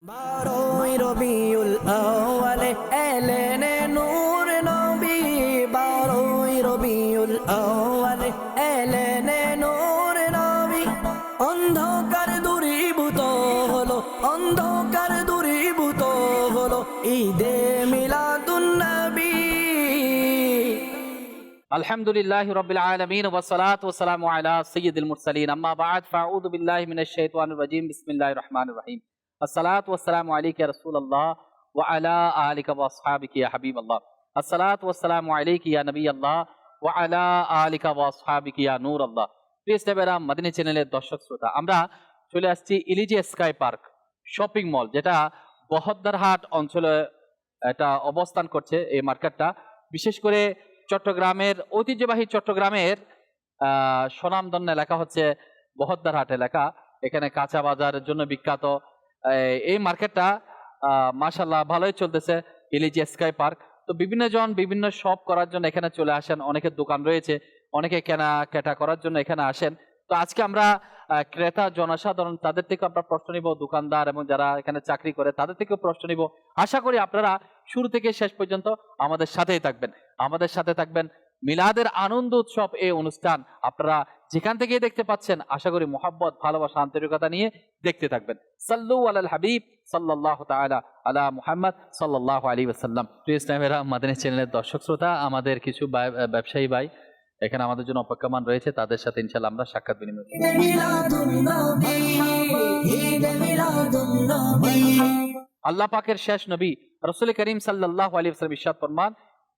বারোই রবিউল আউয়ালে এলেনে নূর নবী, বারোই রবিউল আউয়ালে এলেনে নূর নবী। অন্ধকার দূরীভূত হলো, অন্ধকার দূরীভূত হলো ঈদে মিলাদুন নবী। আলহামদুলিল্লাহি রাব্বিল আলামিন ওয়া সলাতু ওয়া সালামু আলা সাইয়্যিদিল মুরসালিন, আম্মা বা'দ, ফাআউযু বিল্লাহি মিনাশ শাইতানির রাজীম, বিসমিল্লাহির রহমানির রহিম। আসসালাতু ওয়াসসালামু আলাইকা ইয়া রাসূলুল্লাহ ওয়া আলা আলিকা ওয়া আসহাবিকা ইয়া হাবিবাল্লাহ। আসসালাতু ওয়াসসালামু আলাইকা ইয়া নবিয়াল্লাহ ওয়া আলা আলিকা ওয়া আসহাবিকা ইয়া নূরাল্লাহ। প্রিয় ইসলামেরা, মাদানী চ্যানেলের দর্শক শ্রোতা, আমরা চলে আসছি elegy sky park shopping mall, যেটা বহদ্দারহাট অঞ্চলে এটা অবস্থান করছে। এই মার্কেটটা বিশেষ করে চট্টগ্রামের ঐতিহ্যবাহী চট্টগ্রামের স্বনামধন্য এলাকা হচ্ছে বহদ্দারহাট এলাকা। এখানে কাঁচা বাজারের জন্য বিখ্যাত এই মার্কেটটা মাশাআল্লাহ ভালোই চলতেছে, ইলিজি স্কাই পার্ক। তো বিভিন্ন জন বিভিন্ন শপ করার জন্য এখানে চলে আসেন, অনেকের দোকান রয়েছে, অনেকে কেনাকাটা করার জন্য এখানে আসেন। তো আজকে আমরা ক্রেতা জনসাধারণ তাদের থেকে আমরা প্রশ্ন নিব, দোকানদার এবং যারা এখানে চাকরি করে তাদের থেকেও প্রশ্ন নিব। আশা করি আপনারা শুরু থেকে শেষ পর্যন্ত আমাদের সাথেই থাকবেন, আমাদের সাথে থাকবেন। মিলাদের আনন্দ উৎসব এই অনুষ্ঠান আপনারা যেখান থেকে দেখতে পাচ্ছেন, আশা করি মোহাব্বত, ভালোবাসা, আন্তরিকতা নিয়ে দেখতে থাকবেন। সাল্লু আলাল হাবিব সাল্লাল্লাহু তাআলা আলা মুহাম্মদ সাল্লাল্লাহু আলাইহি ওয়াসাল্লাম। প্রিয় ইসলামেরা, মাদানী চ্যানেলের দর্শক শ্রোতা, আমাদের কিছু ব্যবসায়ী ভাই এখানে আমাদের জন্য অপেক্ষমান রয়েছে, তাদের সাথে ইনশাআল্লাহ আমরা সাক্ষাৎ বিনিময় করব। আল্লাহ পাকের শেষ নবী রাসূল করিম সাল্লাল্লাহু আলাইহি ওয়াসাল্লাম ইরশাদ ফরমান,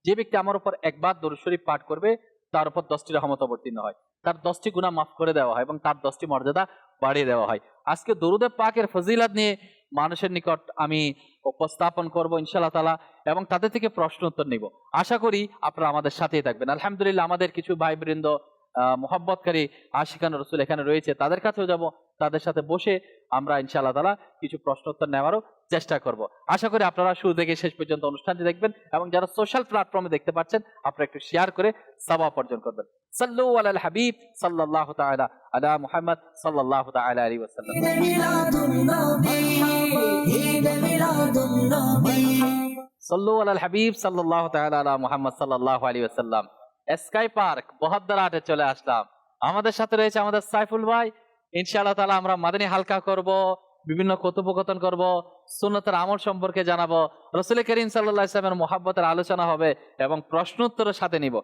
যে ব্যক্তি আমার উপর একবার দরুদ শরীফ পাঠ করবে তার উপর 10টি রহমত অবতীর্ণ হয়, তার 10টি গুনাহ মাফ করে দেওয়া হয় এবং তার 10টি মর্যাদা বাড়িয়ে দেওয়া হয়। আজকে দরুদে পাকের ফজিলত নিয়ে মানুষের নিকট আমি উপস্থাপন করব ইনশাআল্লাহ তাআলা, এবং তাদের থেকে প্রশ্ন উত্তর নিব। আশা করি আপনারা আমাদের সাথেই থাকবেন। আলহামদুলিল্লাহ, আমাদের কিছু ভাই বৃন্দ মোহাব্বতকারী আশিকান রাসূল এখানে রয়েছে, তাদের কাছেও যাব, তাদের সাথে বসে আমরা ইনশাআল্লাহ তাআলা কিছু প্রশ্ন উত্তর নেওয়ারও চেষ্টা করব। আশা করি আপনারা শুরু থেকে শেষ পর্যন্ত অনুষ্ঠানটি দেখবেন, এবং যারা সোশ্যাল প্ল্যাটফর্মে দেখতে পাচ্ছেন আপনারা একটু শেয়ার করে সওয়াব অর্জন করবেন। সাল্লু আলাল হাবিব সাল্লাল্লাহু তাআলা আলা মুহাম্মদ সাল্লাল্লাহু তাআলা আলাইহি ওয়াসাল্লাম। সাল্লু আলাল হাবিব সাল্লাল্লাহু তাআলা আলা মুহাম্মদ সাল্লাল্লাহু আলাইহি ওয়াসাল্লাম। স্কাই পার্ক বহদ্দারহাটে চলে আসলাম। আমাদের সাথে রয়েছে আমাদের সাইফুল ভাই। ইনশাআল্লাহ তাআলা আমরা মাদানী হালকা করব, বিভিন্ন কথোপকথন করব, সুন্নতের আমল সম্পর্কে জানাবো, রাসূল করিম সাল্লাল্লাহু আলাইহি ওয়াসাল্লামের মুহাব্বতের আলোচনা হবে এবং প্রশ্ন উত্তরের সাথে নিব।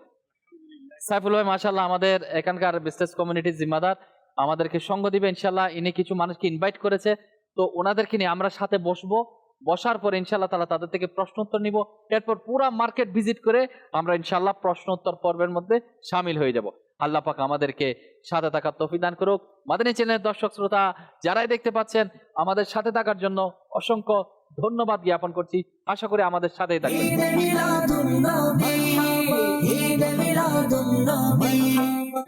সাইফুল ভাই মাশাআল্লাহ আমাদের এখানকার বিজনেস কমিউনিটির জিম্মাদার, আমাদেরকে সঙ্গ দিবে ইনশাআল্লাহ। ইনি কিছু মানুষকে ইনভাইট করেছে, তো ওনাদেরকে নিয়ে আমরা সাথে বসবো, বসার পর ইনশাআল্লাহ তাআলা তাদের থেকে প্রশ্ন উত্তর নিব। এরপর পুরা মার্কেট ভিজিট করে আমরা ইনশাআল্লাহ প্রশ্ন উত্তর পর্বের মধ্যে শামিল হয়ে যাব। আল্লাহ পাক আমাদেরকে সাথে থাকার তৌফিক দান করুক। মাদানী চ্যানেলের দর্শক শ্রোতা যারাই দেখতে পাচ্ছেন, আমাদের সাথে থাকার জন্য অসংখ্য ধন্যবাদ জ্ঞাপন করছি। আশা করি আমাদের সাথেই থাকবেন।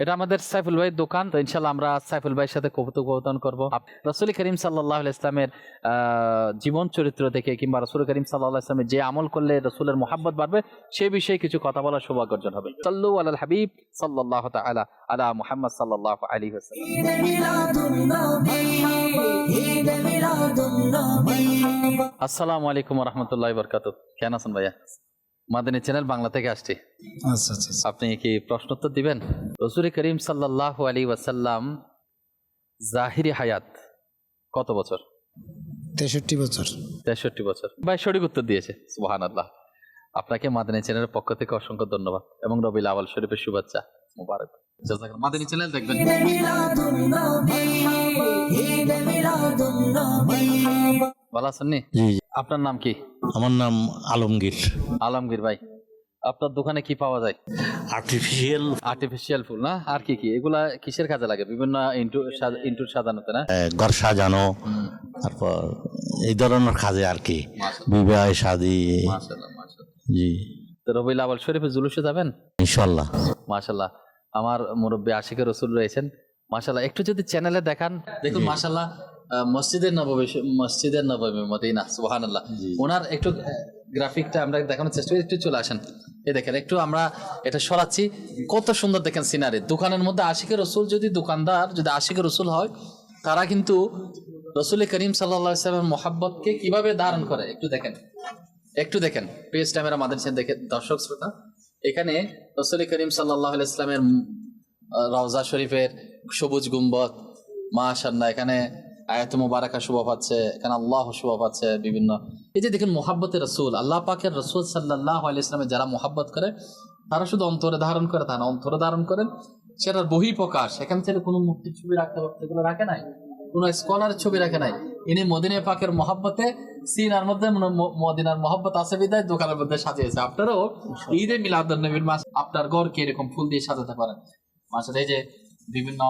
এটা আমাদের সাইফুল ভাইয়ের দোকান, তো ইনশাআল্লাহ আমরা সাইফুল ভাইয়ের সাথে কথোপকথন করব। রাসূল করিম সাল্লাল্লাহু আলাইহি ওয়াসাল্লামের জীবন চরিত্র থেকে, কিংবা রাসূল করিম সাল্লাল্লাহু আলাইহি ওয়াসাল্লামের যে আমল করলে রাসূলের মুহাব্বত বাড়বে সেই বিষয়ে কিছু কথা বলার সৌভাগ্য অর্জন হবে। সাল্লু আলাল হাবিব সাল্লাল্লাহু তাআলা আলা মুহাম্মদ সাল্লাল্লাহু আলাইহি ওয়াসাল্লাম। আসসালামু আলাইকুম ওয়া রাহমাতুল্লাহি ওয়া বারাকাতুহু। কেমন আছেন ভাইয়া? মাদানী চ্যানেল বাংলা থেকে আসছি। আচ্ছা আচ্ছা, আপনি কি প্রশ্ন উত্তর দিবেন? রাসূল করিম সাল্লাল্লাহু আলাইহি ওয়াসাল্লাম জাহিরি হায়াত কত বছর? 63 বছর। 63 বছর। ভাই সঠিক উত্তর দিয়েছে, সুবহানাল্লাহ। আপনাকে মাদানী চ্যানেলের পক্ষ থেকে অসংখ্য ধন্যবাদ এবং রবিউল আউয়াল শরীফের শুভেচ্ছা, মোবারক। জাযাকাল্লাহ। মাদানী চ্যানেল দেখবেন। ভালো আছেন নি? জি, আপনার নাম কি? আমার নাম আলমগীর। আলমগীর ভাই, আপনার দোকানে কি পাওয়া যায়? আর্টিফিশিয়াল ফুল না? আর কি কি এগুলা কিসের কাজে লাগে? বিভিন্ন ইনটুর সাজানোতে না? ঘর সাজানো, তারপর এই ধরনের কাজে আর কি, বিবাহ শাদী। মাশাআল্লাহ মাশাআল্লাহ। জি, তো রবিউল আউয়াল শরীফে জুলুসে যাবেন ইনশাআল্লাহ। মাশাআল্লাহ। আমার মুরব্বী আশিকের রাসূল রয়েছেন, মাশাআল্লাহ। একটু যদি চ্যানেলে দেখান, দেখুন মাশাআল্লাহ মসজিদের নববী মদিনা, সুবহানাল্লাহ। ওনার একটু গ্রাফিকটা আমরা দেখানোর চেষ্টা করি, একটু চলে আসেন। এই দেখেন, একটু আমরা এটা সরাচ্ছি, কত সুন্দর দেখেন সিনারি। দোকানের মধ্যে আশিকের রাসূল, যদি দোকানদার যদি আশিকের রাসূল হয়, তারা কিন্তু রসুল করিম সাল্লাল্লাহু আলাইহি ওয়াসাল্লামের মহাব্বতকে কিভাবে ধারণ করে একটু দেখেন পেজ টাইমের মাদারসা দেখে দর্শক শ্রোতা, এখানে রসুল করিম সাল্লাল্লাহু আলাইহি ওয়াসাল্লামের রওজা শরীফের সবুজ গুম্বদ, মাশাআল্লাহ, এখানে আয়াত মুবারাকা শোভা পাচ্ছে, এখানে আল্লাহ শোভা পাচ্ছে বিভিন্ন। এই যে দেখেন মোহাব্বতের রসুল, আল্লাহ পাকের রসুল সাল্লাল্লাহু আলাইহি ওয়াসাল্লামের যারা মোহাব্বত করে তারা শুধু অন্তরে ধারণ করে তা না, অন্তরে ধারণ করেন সেটার বহিঃপ্রকাশ। এখান থেকে কোনো মূর্তির ছবি রাখতে পারতে এগুলো রাখে নাই, কোনো স্কলারের ছবি রাখে নাই। ইনি মদিনা পাকের মহাব্বতে সিনার মধ্যে মদিনার মহাব্বত আছে বিদায় দোকানের মধ্যে সাজিয়েছে। আপনারাও ঈদে মিলাদুন নবীর মাস আপনার ঘরকে এরকম ফুল দিয়ে সাজাতে পারেন। মাশাআল্লাহ, এই যে বিভিন্ন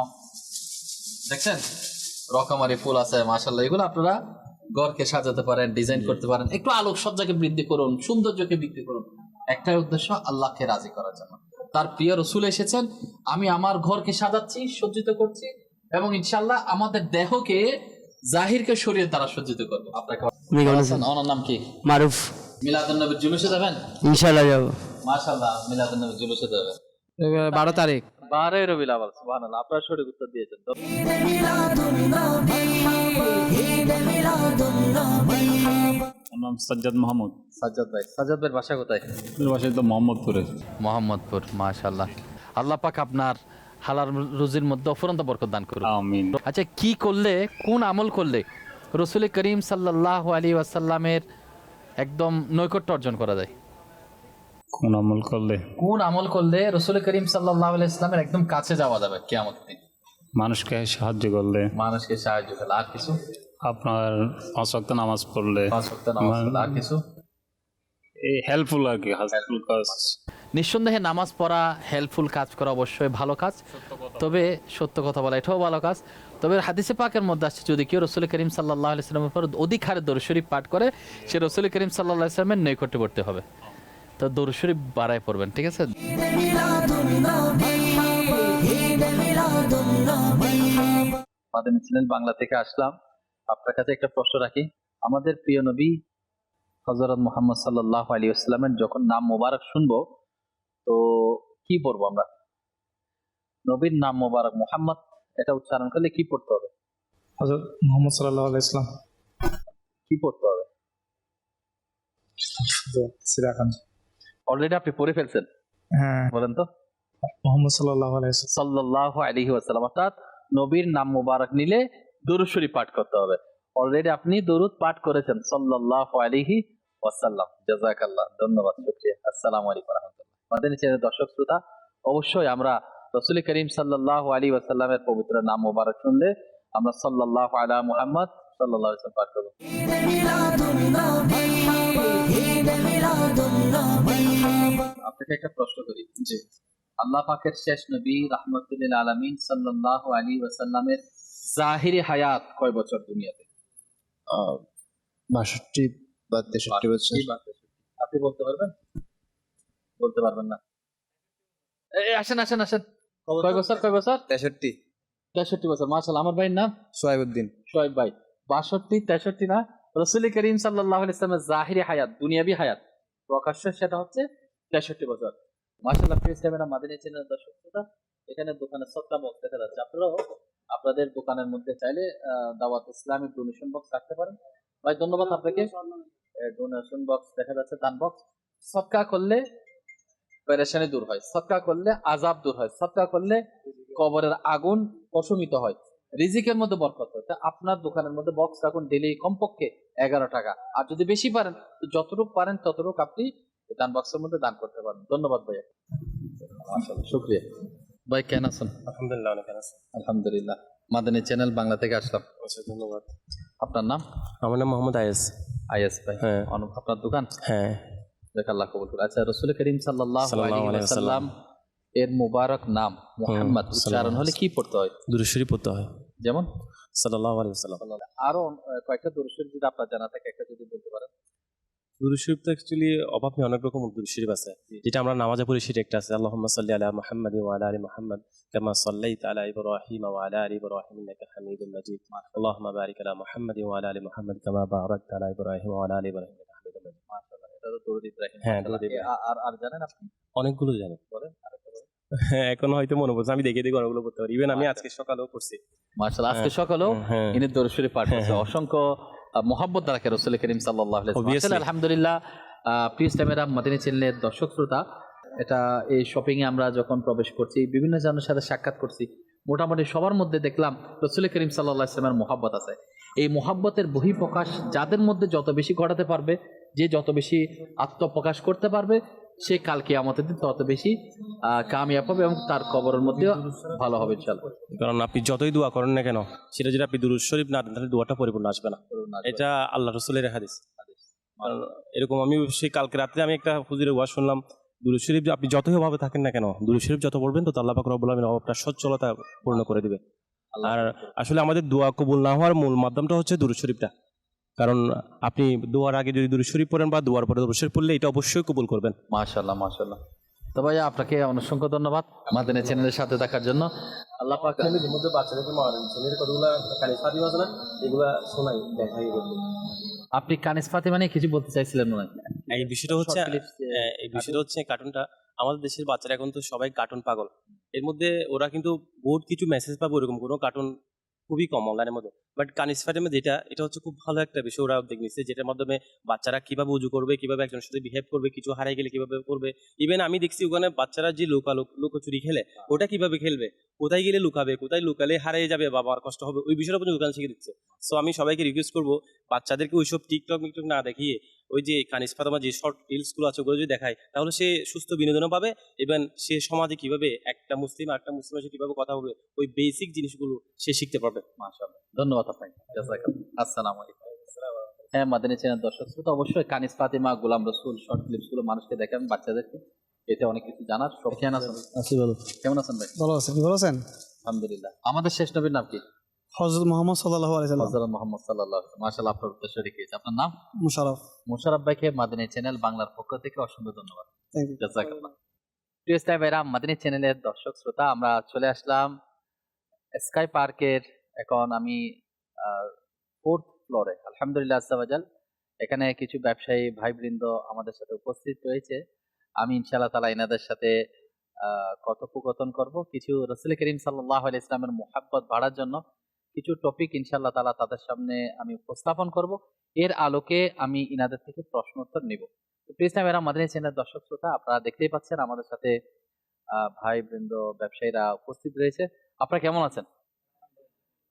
দেখছেন রকমারি ফুল আছে, মাশাআল্লাহ, এগুলো আপনারা ঘরকে সাজাতে পারেন, ডিজাইন করতে পারেন। একটু আলোকসজ্জাকে বৃদ্ধি করুন, সৌন্দর্যকে বৃদ্ধি করুন। একটাই উদ্দেশ্য, আল্লাহকে রাজি করার জন্য। তার প্রিয় রসুল এসেছেন, আমি আমার ঘরকে সাজাচ্ছি, সজ্জিত করছি, এবং ইনশাআল্লাহ আমাদের দেহকে জাহিরকে সরিয়ে তারা সজ্জিত করবে। আপনাকে ওনার নাম কি? মারুফ। মিলাদুন নবীর জুলুসে যাবেন? ইনশাআল্লাহ যাব। মাশাআল্লাহ, মিলাদুন নবীর জুলুসে যাবেন 12 তারিখ, 12 রবিউল আউয়াল। সুবহানাল্লাহ, আপনারা সঠিক উত্তর দিয়েছেন। আমার নাম সাজ্জাদ মাহমুদ। সাজ্জাদ ভাই, সাজ্জাদ ভাইয়ের বাসা কোথায়? বাসায় তো মোহাম্মদপুরে। মোহাম্মদপুর, মাশাআল্লাহ। আল্লাহ পাক আপনার হালাল রুজির মধ্যে অফুরন্ত বরকত দান করুন। আমিন। আচ্ছা, কি করলে, কোন আমল করলে রসুল করিম সাল্লাল্লাহু আলাইহি ওয়াসাল্লামের একদম নৈকট্য অর্জন করা যায়? কোন আমল করলে? কোন আমল করলে রসুল করিম সাল্লাল্লাহু আলাইহি ওয়াসাল্লামের একদম কাছে যাওয়া যাবে কিয়ামতের দিন? মানুষকে সাহায্য করলে। মানুষকে সাহায্য করলে। আর কিছু? আপনার 5 ওয়াক্ত নামাজ পড়লে। 5 ওয়াক্ত নামাজ পড়লে। আর কিছু? এই হেল্পফুল আর কি, হেল্পফুল কাজ। নিঃসন্দেহে নামাজ পড়া, হেল্পফুল কাজ করা অবশ্যই ভালো কাজ, তবে সত্য কথা বলা এটাও ভালো কাজ। তবে হাদিসে পাকের মধ্যে আসছে, যদি কেউ রসুল করিম সাল্লাল্লাহু আলাইহি ওয়াসাল্লামের উপর অধিক হারে দরুদ শরীফ পাঠ করে, সে রসুল করিম সাল্লাল্লাহু আলাইহি ওয়াসাল্লামের নৈকট্যে পড়তে হবে। তো দরুদ শরীফ বাড়ায় পড়বেন, ঠিক আছে? মাদানী চ্যানেল বাংলা থেকে আসলাম, আপনার কাছে একটা প্রশ্ন রাখি। আমাদের প্রিয় নবী হযরত মুহাম্মদ সাল্লাল্লাহু আলাইহি ওয়াসাল্লামের যখন নাম মোবারক শুনবো, তো কি পড়বো আমরা? নবীর নাম মোবারক মুহাম্মদ, এটা উচ্চারণ করলে কি পড়তে হবে? হযরত মুহাম্মদ সাল্লাল্লাহু আলাইহি ওয়াসাল্লাম। কি পড়তে হবে? সিরাকান। অলরেডি আপনি পড়ে ফেলছেন, হ্যাঁ, বলেন তো। মুহাম্মদ সাল্লাল্লাহু আলাইহি ওয়াসাল্লাম। সাল্লাল্লাহু আলাইহি ওয়াসাল্লাম, অর্থাৎ নবীর নাম মোবারক নিলে দরুদ শরীফ পাঠ করতে হবে। অলরেডি আপনি দরুদ পাঠ করেছেন, সাল্লাল্লাহু আলাইহি ওয়াসাল্লাম। জাযাকাল্লাহ, ধন্যবাদ, শুকরিয়া। আসসালামু আলাইকুম ওয়া রাহমাতুল্লাহ। মাদানী চ্যানেলের দর্শক শ্রোতা, অবশ্যই আমরা রাসূল করিম সাল্লাল্লাহু আলাইহি ওয়াসাল্লামের পবিত্র নাম মোবারক শুনলে আমরা সাল্লাল্লাহু আলা মুহাম্মদ সাল্লাল্লাহু আলাইহি ওয়াসাল্লাম পাঠ করব। আপনাকে একটা প্রশ্ন করি, জি, আল্লাহ পাকের শেষ নবী রাহমাতুল লিল আলামিন সাল্লাল্লাহু আলাইহি ওয়াসাল্লামের জাহিরি হায়াত কয় বছর দুনিয়াতে? 62 বা 63 বছর। আপনি বলতে পারবেন? বলতে পারবেন না? আসেন আসেন আসেন, কয় বছর? 63 63 বছর। মাশাআল্লাহ, আমার ভাইয়ের নাম সোহাইবউদ্দিন। শোয়েব ভাই। 62 63 না, রাসূল করিম সাল্লাল্লাহু আলাইহি ওয়াসাল্লামের জাহিরি হায়াত, দুনিয়াবি হায়াত প্রকাশ্য সেটা হচ্ছে 63 বছর। মাশাআল্লাহ, প্রেস ক্যামেরা মাদানী চ্যানেলের দর্শক শ্রোতা, এখানে দোকানে সদকা বক্স দেখা যাচ্ছে। আপনারাও আপনাদের দোকানের মধ্যে চাইলে দাওয়াত ইসলামিক ডোনেশন বক্স রাখতে পারেন। ভাই ধন্যবাদ আপনাকে। ডোনেশন বক্স দেখা যাচ্ছে, দান বক্স। সদকা করলে পেরেশানি দূর হয়, সদকা করলে আযাব দূর হয়, সদকা করলে কবরের আগুন প্রশমিত হয়, রিজিকের মধ্যে বরকত হয়। তা আপনার দোকানের মধ্যে বক্স রাখুন, ডেইলি কমপক্ষে 11 টাকা। আর যদি বেশি পারেন, তো যতটুকু পারেন ততটুকু আপনি দান বক্সের মধ্যে দান করতে পারেন। ধন্যবাদ ভাইয়া, মাশাআল্লাহ, শুকরিয়া। ভাই কেন আছেন? আলহামদুলিল্লাহ, অনেক আছে। আলহামদুলিল্লাহ। মাদানী চ্যানেল বাংলা থেকে আসলাম। আচ্ছা, ধন্যবাদ। আপনার নাম? আমার নাম মোহাম্মদ আয়েস। আইএস ভাই, হ্যাঁ। আপনার দোকান? হ্যাঁ। আল্লাহ কবুল করুন। আচ্ছা, রাসূল করিম সাল্লাল্লাহু আলাইহি ওয়াসাল্লাম এর মুবারক নাম মুহাম্মদ উচ্চারণ হলে কি পড়তে হয়? দরুদ শরীফ পড়তে হয়, যেমন সাল্লাল্লাহু আলাইহি ওয়াসাল্লাম। আরো কয়েকটা দরুদ শরীফ যদি আপনার জানা থাকে, একটা যদি বলতে পারেন। দরুদ শরীফ তো অ্যাকচুয়ালি অভাব নেই, অনেক রকম দরুদ শরীফ আছে। যেটা আমরা নামাজে পড়ি সেটা একটা আছে, আল্লাহুম্মা সাল্লি আলা মুহাম্মাদিন ওয়া আলা আলি মুহাম্মাদ কামা সাল্লাইতা আলা ইব্রাহিম ওয়া আলা আলি ইব্রাহিম ইন্নাকা হামিদুম মাজিদ। আল্লাহুম্মা বারিক আলা মুহাম্মাদিন ওয়া আলা আলি মুহাম্মাদ কামা বারাকতা আলা ইব্রাহিম ওয়া আলা আলি ইব্রাহিম ইন্নাকা হামিদুম মাজিদ। মাশাআল্লাহ, এটা তো দরুদ ইব্রাহিম। হ্যাঁ, মাশাআল্লাহ। দরুদ ইব্রাহিম। আর জানেন আপনি? অনেকগুলো জানি। বলেন, আরেকটা বলেন। হ্যাঁ, এখন হয়তো মনে পড়ছে, আমি দেখে দেখে অনেকগুলো করতে পারি, ইভেন আমি আজকে সকালেও করছি। মাশাআল্লাহ, আজকে সকালেও হ্যাঁ। ইনি দরুদ শরীফ পাঠ করেছে। হ্যাঁ। অসংখ্য মহব্বত রাখে রাসূল করিম সাল্লাল্লাহু আলাইহি ওয়াসাল্লাম। Obviously. আসলে আলহামদুলিল্লাহ, পিস টাইমের মাদানী চ্যানেলের দর্শক শ্রোতা, এটা এই শপিং এ আমরা যখন প্রবেশ করছি, বিভিন্ন জনের সাথে সাক্ষাৎ করছি, মোটামুটি সবার মধ্যে দেখলাম রাসূল করিম সাল্লাল্লাহু আলাইহি ওয়াসাল্লামের মহব্বত আছে। এই মহব্বতের বহিঃপ্রকাশ যাদের মধ্যে যত বেশি ঘটাতে পারবে, যে যত বেশি আত্মপ্রকাশ করতে পারবে, সে কাল কিয়ামতের দিন তত বেশি কামিয়াব হবে এবং তার কবরের মধ্যেও ভালো হবে ইনশাআল্লাহ। কারণ আপনি যতই দোয়া করেন না কেন, সেটা যদি আপনি দুরূদ শরীফ না দেন তাহলে দোয়াটা পরিপূর্ণ আসবে না। এটা আল্লাহ রাসূলের হাদিস। আর এরকম আমি সেই কালকে রাত্রে আমি একটা হুজুরের ওয়াজ শুনলাম, দুরূদ শরীফ আপনি যতই অভাবে থাকেন না কেন, দুরূদ শরীফ যত পড়বেন তো আল্লাহ পাক রব্বুল আলামিন অভাবটা সচ্ছলতা পূর্ণ করে দিবে। আর আসলে আমাদের দোয়া কবুল না হওয়ার মূল মাধ্যমটা হচ্ছে দুরূদ শরীফটা। কারণ আপনি দোয়ার আগে যদি দুরূদ শরীফ পড়েন বা দোয়ার পরে দুরূদ শরীফ পড়লে এটা অবশ্যই কবুল করবেন। মাশাআল্লাহ, মাশাআল্লাহ। তো ভাইয়া, আপনাকে অসংখ্য ধন্যবাদ মাদানী চ্যানেলের সাথে থাকার জন্য। আল্লাহ পাক ফ্যামিলির মধ্যে বাচ্চাদেরকে ছেলের কতগুলো কানিস ফাতিমা আছে না, এগুলা শোনাই দেখাই করতে। আপনি কানিস ফাতিমা নিয়ে কিছু বলতে চাইছিলেন মনে হয়? এই বিষয়টা হচ্ছে এই বিষয়টা হচ্ছে কার্টুনটা, আমাদের দেশের বাচ্চারা এখন তো সবাই কার্টুন পাগল। এর মধ্যে ওরা কিন্তু বহুত কিছু মেসেজ পাবে, ওরকম কোনো কার্টুন খুবই কম অনলাইনের মধ্যে। বাট কানিস ফাতিমা যেটা, এটা হচ্ছে খুব ভালো একটা বিষয় ওরা উদ্যোগ নিচ্ছে, যেটার মাধ্যমে বাচ্চারা কিভাবে উজু করবে, কিভাবে একজনের সাথে বিহেভ করবে, কিছু হারিয়ে গেলে কিভাবে করবে। ইভেন আমি দেখছি ওখানে বাচ্চারা যে লুকোচুরি খেলে, ওটা কিভাবে খেলবে, কোথায় গেলে লুকাবে, কোথায় লুকালে হারিয়ে যাবে, বাবার কষ্ট হবে, ওই বিষয়টা পর্যন্ত ওখানে শিখে দিচ্ছে। সো আমি সবাইকে রিকোয়েস্ট করবো, বাচ্চাদেরকে ওইসব টিকটক না দেখিয়ে ওই যে কানিস ফাতিমা যে শর্ট রিলসগুলো আছে ওগুলো যদি দেখায়, তাহলে সে সুস্থ বিনোদনও পাবে। ইভেন সে সমাজে কিভাবে একটা মুসলিম আর একটা মুসলিমের সাথে কিভাবে কথা বলবে, ওই বেসিক জিনিসগুলো সে শিখতে পারবে। মাশাআল্লাহ, ধন্যবাদ আপনাকে। জাযাকাল্লাহ। আসসালামু আলাইকুম। হ্যাঁ, মাদানী চ্যানেল দর্শক শ্রোতা, অবশ্যই কানিস ফাতিমা, গোলাম রসুল শর্ট ক্লিপসগুলো মানুষকে দেখাবেন, বাচ্চাদেরকে, এতে অনেক কিছু জানার। সব জ্ঞান আছেন? আছি ভালো। কেমন আছেন ভাই? ভালো আছেন, কি ভালো আছেন? আলহামদুলিল্লাহ। আমাদের শেষ নবীর নাম কি? হযরত মুহাম্মদ সাল্লাল্লাহু আলাইহি সাল্লাম। হযরত মুহাম্মদ সাল্লাল্লাহু আলাইহি ওয়াসাল্লাম। মাশাআল্লাহ, আপনার উদ্দেশ্য রেখেছে। আপনার নাম? মুশাররফ। মোশাররফ ভাইকে মাদানী চ্যানেল বাংলার পক্ষ থেকে অসংখ্য ধন্যবাদ। Thank you. জাযাকাল্লাহ। প্রিয় ইসলামী ভাইরা, মাদানী চ্যানেলের দর্শক শ্রোতা, আমরা চলে আসলাম স্কাই পার্কের। এখন আমি 4th ফ্লোরে। আলহামদুলিল্লাহ আজ্জা ওয়াজাল, এখানে কিছু ব্যবসায়ী ভাইবৃন্দ আমাদের সাথে উপস্থিত রয়েছে। আমি ইনশাআল্লাহ তাআলা এনাদের সাথে কথোপকথন করব। কিছু রাসূল করিম সাল্লাল্লাহু আলাইহি ওয়াসাল্লামের মুহাব্বত বাড়ার জন্য কিছু টপিক ইনশাআল্লাহ তাআলা তাদের সামনে আমি উপস্থাপন করব। এর আলোকে আমি ইনাদের থেকে প্রশ্ন উত্তর নিব। তো প্রিয় ইসলামী ভাইরা, মাদানী চ্যানেলের দর্শক শ্রোতা, আপনারা দেখতেই পাচ্ছেন আমাদের সাথে ভাইবৃন্দ ব্যবসায়ীরা উপস্থিত রয়েছে। আপনারা কেমন আছেন?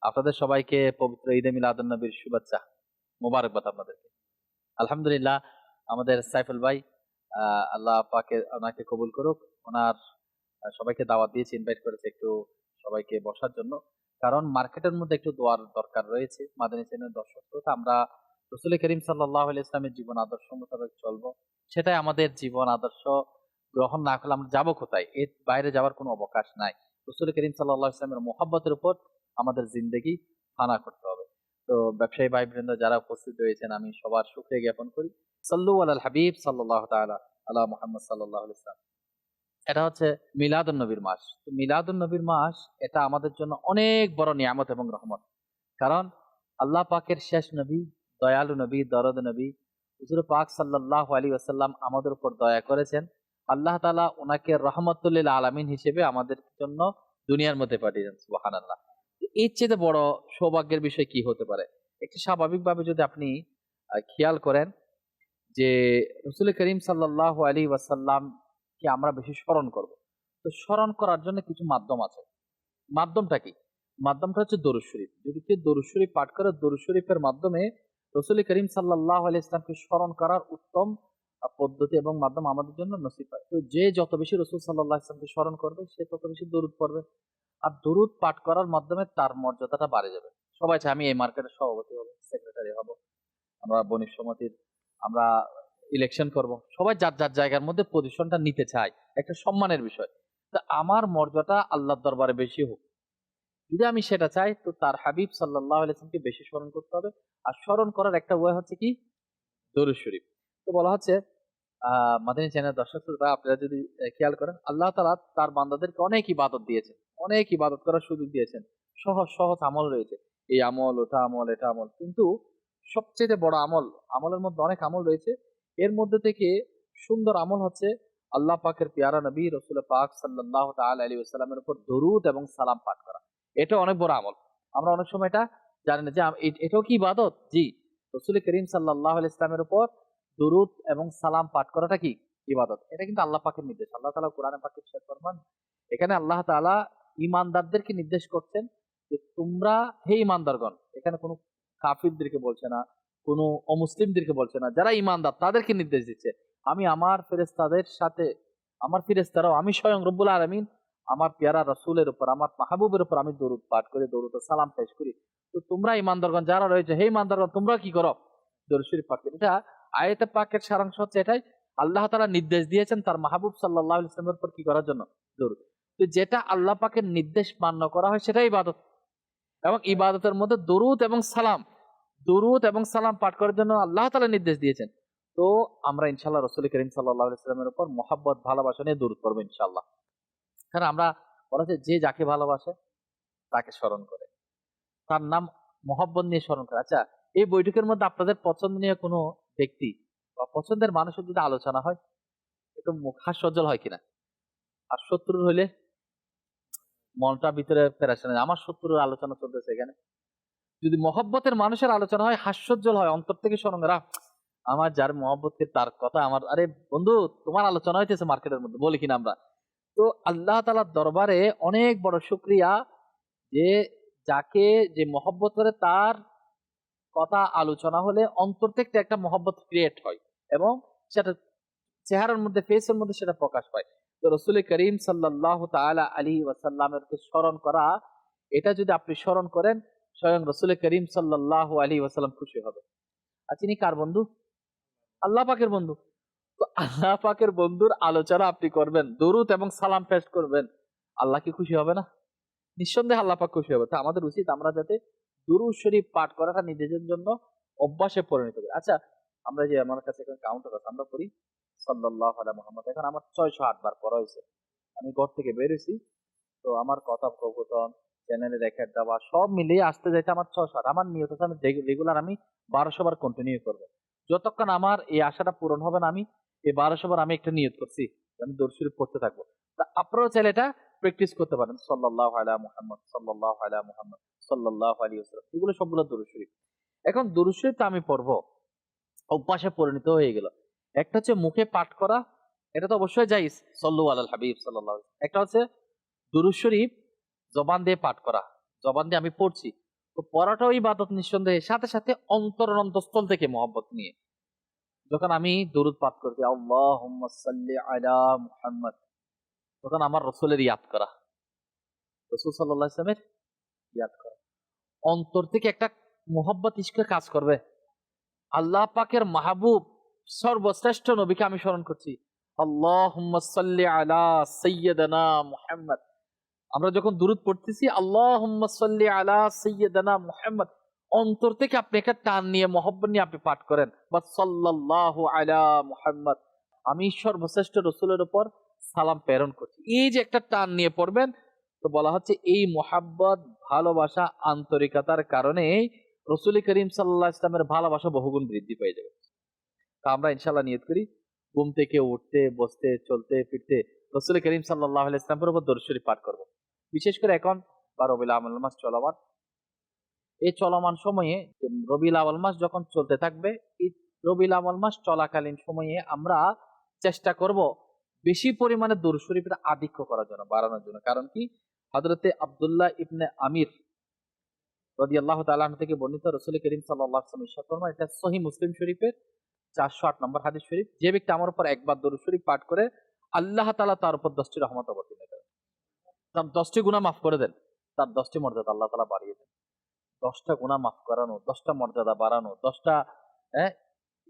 আপনাদের সবাইকে পবিত্র ঈদে মিলাদুন নবীর শুভেচ্ছা, মোবারকবাদ আপনাদেরকে। আলহামদুলিল্লাহ, আমাদের সাইফুল ভাই, আল্লাহ পাকে ওনাকে কবুল করুক। ওনার সবাইকে দাওয়াত দিয়েছে, ইনভাইট করেছে একটু সবাইকে বসার জন্য, কারণ মার্কেটের মধ্যে একটু দোয়ার দরকার রয়েছে। মাদানী চ্যানেলের দর্শক শ্রোতা, আমরা রাসূল করিম সাল্লাল্লাহু আলাইহি ইসলামের জীবন আদর্শ মোতাবেক চলবো, সেটাই আমাদের জীবন আদর্শ। গ্রহণ না করলে আমরা যাবো কোথায়? এর বাইরে যাওয়ার কোনো অবকাশ নাই। রাসূল করিম সাল্লাল্লাহু আলাইহি ইসলামের মুহাব্বতের উপর আমাদের জিন্দেগি ফানা করতে হবে। তো ব্যবসায়ী ভাইবৃন্দ যারা উপস্থিত রয়েছেন, আমি সবার শুকরিয়া জ্ঞাপন করি। সাল্লু আলাল হাবিব সাল্লাল্লাহু তাআলা আলা মুহাম্মদ সাল্লাল্লাহু আলাইহি ওয়াসাল্লাম। এটা হচ্ছে মিলাদুন নবীর মাস। তো মিলাদুন নবীর মাস, এটা আমাদের জন্য অনেক বড় নিয়ামত এবং রহমত। কারণ আল্লাহ পাকের শেষ নবী, দয়ালু নবী, দরদ নবী হুজুর পাক সাল্লাল্লাহু আলাইহি ওয়াসাল্লাম আমাদের উপর দয়া করেছেন। আল্লাহ তাআলা ওনাকে রহমতুল লিল আলামিন হিসেবে আমাদের জন্য দুনিয়ার মধ্যে পাঠিয়েছেন। সুবহানাল্লাহ। এর চেয়ে বড় সৌভাগ্যের বিষয় কি হতে পারে? একটু স্বাভাবিকভাবে যদি আপনি খেয়াল করেন যে রাসূল করিম সাল্লাল্লাহু আলাইহি ওয়াসাল্লাম কে আমরা বেশি স্মরণ করব। তো স্মরণ করার জন্য কিছু মাধ্যম আছে। মাধ্যমটা কি? মাধ্যমটা হচ্ছে দরুদ শরীফ। যদি কেউ দরুদ শরীফ পাঠ করে, দরুদ শরীফের মাধ্যমে রাসূল করিম সাল্লাল্লাহু আলাইহি ওয়াসাল্লামকে স্মরণ করার উত্তম পদ্ধতি এবং মাধ্যম আমাদের জন্য নসিব হয়। তো যে যত বেশি রাসূল সাল্লাল্লাহু আলাইহি ওয়াসাল্লামকে স্মরণ করবে, সে তত বেশি দরুদ পড়বে। আর দরুদ পাঠ করার মাধ্যমে তার মর্যাদাটা বাড়ে যাবে। সবাই চায় আমি এই মার্কেটের সভাপতি হব, সেক্রেটারি হব, আমরা বণিক সমিতির আমরা ইলেকশন করব। সবাই যার যার জায়গার মধ্যে পজিশনটা নিতে চায়, একটা সম্মানের বিষয়। তা আমার মর্যাদা আল্লাহর দরবারে বেশি হোক, যদি আমি সেটা চাই, তো তার হাবিব সাল্লাল্লাহু আলাইহি ওয়াসাল্লামকে বেশি স্মরণ করতে হবে। আর স্মরণ করার একটা ওয়ে হচ্ছে কি? দরুদ শরীফ। তো বলা হচ্ছে মাদানী চ্যানেল দর্শক শ্রোতা, আপনারা যদি খেয়াল করেন, আল্লাহ তাআলা তার বান্দাদেরকে অনেক ইবাদত দিয়েছেন, অনেক ইবাদত করার সুযোগ দিয়েছেন। সহজ সহজ আমল রয়েছে, এই আমল, ওটা আমল, এটা আমল। কিন্তু সবচেয়ে বড় আমলের মধ্যে অনেক আমল রয়েছে, এর মধ্যে থেকে সুন্দর আমল হচ্ছে আল্লাহ পাকের পেয়ারা নবী রাসূল পাক সাল্লাল্লাহু তাআলা আলাইহি ওয়াসাল্লামের উপর দরুদ এবং সালাম পাঠ করা। এটা অনেক বড় আমল। আমরা অনেক সময় এটা জানি না যে এটাও কি ইবাদত। জি, রাসূল করিম সাল্লাল্লাহু আলাইহি ওয়াসাল্লামের উপর দরুদ এবং সালাম পাঠ করাটা কি ইবাদত। এটা কিন্তু আল্লাহ পাকের নির্দেশ। আল্লাহ তাআলা কোরআনে পাকে ইরশাদ ফরমান, এখানে আল্লাহ তাআলা ঈমানদারদেরকে নির্দেশ করছেন যে তোমরা হে ঈমানদারগণ, এখানে কোনো কাফিরদেরকে বলছে না, কোনো অমুসলিমদেরকে বলছে না, যারা ঈমানদার তাদেরকে নির্দেশ দিচ্ছে, আমি আমার ফেরেশতাদের সাথে, আমার ফেরেশতারাও, আমি স্বয়ং রব্বুল আলামিন আমার পেয়ারা রাসূলের উপর, আমার মাহবুবের উপর আমি দরুদ পাঠ করি, দরুদ ও সালাম পেশ করি। তো তোমরা ঈমানদারগণ যারা রয়েছে, হে ঈমানদারগণ তোমরা কি করো? দরুদ শরীফ পাঠ করি। এটা আয়াতে পাকের সারাংশ হচ্ছে এটাই, আল্লাহ তাআলা নির্দেশ দিয়েছেন তার মাহবুব সাল্লাল্লাহু আলাইহি ওয়াসাল্লামের উপর কি করার জন্য? দরুদ। তো যেটা আল্লাহ পাকের নির্দেশ মান্য করা হয় সেটাই ইবাদত। এবং ইবাদতের মধ্যে দরুদ এবং সালাম পাঠ করার জন্য আল্লাহ তাআলা নির্দেশ দিয়েছেন। তো আমরা ইনশাআল্লাহ রাসূল করিম সাল্লাল্লাহু আলাইহি ওয়াসাল্লামের উপর মহব্বত ভালোবাসা নিয়ে দরুদ পড়ব ইনশাআল্লাহ। কারণ আমরা বলা যায় যে যাকে ভালোবাসে তাকে স্মরণ করে, তার নাম মহব্বত নিয়ে স্মরণ করে। আচ্ছা, এই বৈঠকের মধ্যে আপনাদের পছন্দনীয় কোনো ব্যক্তি বা পছন্দের মানুষের যদি আলোচনা হয়, একটু মুখ হাস্যোজ্জ্বল হয় কিনা? আর শত্রুর হইলে মনটা ভিতরে পেরেশানি, আমার শত্রুর আলোচনা চলতেছে এখানে। যদি মহব্বতের মানুষের আলোচনা হয়, হাস্যোজ্জ্বল হয়, অন্তর থেকে স্মরণ করা, আমার যার মহব্বতকে তার কথা আমার, আরে বন্ধু তোমার আলোচনা হইতেছে মার্কেটের মধ্যে, বলি কিনা আমরা। তো আল্লাহ তাআলার দরবারে অনেক বড় শুকরিয়া যে যাকে যে মহব্বত করে তার কথা আলোচনা হলে অন্তর থেকে একটা মহব্বত ক্রিয়েট হয় এবং সেটা চেহারার মধ্যে, ফেসের মধ্যে সেটা প্রকাশ পায়। তো রাসূল করিম সাল্লাল্লাহু তাআলা আলাইহি ওয়াসাল্লামের স্মরণ করা, এটা যদি আপনি স্মরণ করেন, স্বয়ং রাসূল করিম সাল্লাল্লাহু আলাইহি ওয়াসাল্লাম খুশি হবে। আর তিনি কার বন্ধু? আল্লাহ পাকের বন্ধু। তো আল্লাহ পাকের বন্ধুর আলোচনা আপনি করবেন, দরুদ এবং সালাম পেশ করবেন, আল্লাহ কি খুশি হবে না? নিঃসন্দেহে আল্লাহ পাক খুশি হবে। তো আমাদের উচিত আমরা যাতে দুরূদ শরীফ পাঠ করাটা নিজেদের জন্য অভ্যাসে পরিণত করি। আচ্ছা, আমরা যে আমার কাছে এখন কাউন্টার আছে, আমরা করি সাল্লাল্লাহু আলা মুহাম্মদ, এখন আমার 608 বার পড়া হয়েছে। আমি ঘর থেকে বের হয়েছি, তো আমার কথোপকথন, চ্যানেলে রেকর্ড দেওয়া সব মিলিয়ে আসতে যাইতে আমার 608। আমার নিয়ত আছে আমি রেগুলার আমি 1200 বার কন্টিনিউ করবো। যতক্ষণ আমার এই আশাটা পূরণ হবে না, আমি এই 1200 বার আমি একটা নিয়ত করছি আমি দরুদ শরীফ পড়তে থাকবো। তা আপনারাও চাইলে এটা প্র্যাকটিস করতে পারেন। সাল্লাল্লাহু আলা মুহাম্মদ, সাল্লাল্লাহু আলা মুহাম্মদ, সাল্লাল্লাহু আলাইহি ওয়াসাল্লাম, এগুলো সবগুলো দরুদ শরীফ। এখন দরুদ শরীফ তো আমি পড়বো, অভ্যাসে পরিণত হয়ে গেল। একটা হচ্ছে মুখে পাঠ করা, এটা তো অবশ্যই জায়েজ, সাল্লু আলাল হাবিব সাল্লাল্লাহু আলাইহি ওয়াসাল্লাম। একটা হচ্ছে দরুদ শরীফ জবান দিয়ে পাঠ করা, জবান দিয়ে আমি পড়ছি, তো পড়াটাও ইবাদত নিঃসন্দেহে, সাথে সাথে অন্তরস্থল থেকে মহব্বত নিয়ে যখন আমি দরুদ পাঠ করছি, আল্লাহুম্মা সাল্লি আলা মুহাম্মদ, তখন আমার রাসূলের ইয়াদ করা, রাসূল সাল্লাল্লাহু আলাইহি ওয়াসাল্লামের ইয়াদ করা, অন্তর থেকে একটা মহব্বত ইশকে কাজ করবে। আল্লাহ পাকের মাহবুব সর্বশ্রেষ্ঠ নবীকে আমি স্মরণ করছি, আল্লাহুম্মা সাল্লি আলা সাইয়্যিদানা মুহাম্মদ। আমরা যখন দুরূদ পড়তেছি আল্লাহুম্মা সাল্লি আলা সাইয়্যিদানা মুহাম্মদ, অন্তর থেকে আপনি একটা টান নিয়ে মহব্বত নিয়ে আপনি পাঠ করেন, বা সাল্লাল্লাহু আলা মুহাম্মদ, আমি সর্বশ্রেষ্ঠ রাসূলের উপর সালাম প্রেরণ করছি, এই যে একটা টান নিয়ে পড়বেন। তো বলা হচ্ছে এই মহব্বত, ভালোবাসা, আন্তরিকতার কারণে রাসূল করিম সাল্লাল্লাহু আলাইহি ওয়াসাল্লামের ভালোবাসা বহুগুণ বৃদ্ধি পেয়ে যাবে। তা আমরা ইনশাআল্লাহ নিয়ত করি, ঘুম থেকে উঠতে, বসতে, চলতে ফিরতে রাসূল করিম সাল্লাল্লাহু আলাইহি ওয়াসাল্লামের উপর দরুদ শরীফ পাঠ করব। বিশেষ করে এখন বা রবিউল আউয়াল মাস চলমান, এই চলমান সময়ে রবিউল আউয়াল মাস যখন চলতে থাকবে, এই রবিউল আউয়াল মাস চলাকালীন সময়ে আমরা চেষ্টা করব বেশি পরিমাণে দরুদ শরীফের আধিক্য করার জন্য, বাড়ানোর জন্য। কারণ কি, হযরতে আব্দুল্লাহ ইবনে আমির রাদিয়াল্লাহু তাআলা আনহু থেকে বর্ণিত, রাসূল করিম সাল্লাল্লাহু আলাইহি ওয়াসাল্লাম ইরশাদ ফরমান, এটা সহিহ মুসলিম শরীফের 408 নম্বর হাদিস শরীফ, যে ব্যক্তি আমার উপর একবার দরুদ শরীফ পাঠ করে, আল্লাহ তাআলা তার উপর 10টি রহমত অবতীর্ণ করেন, তার 10টি গুনাহ মাফ করে দেন, তার 10টি মর্যাদা আল্লাহ তাআলা বাড়িয়ে দেন। 10টা গুনাহ মাফ করানো, 10টা মর্যাদা বাড়ানো, 10টা,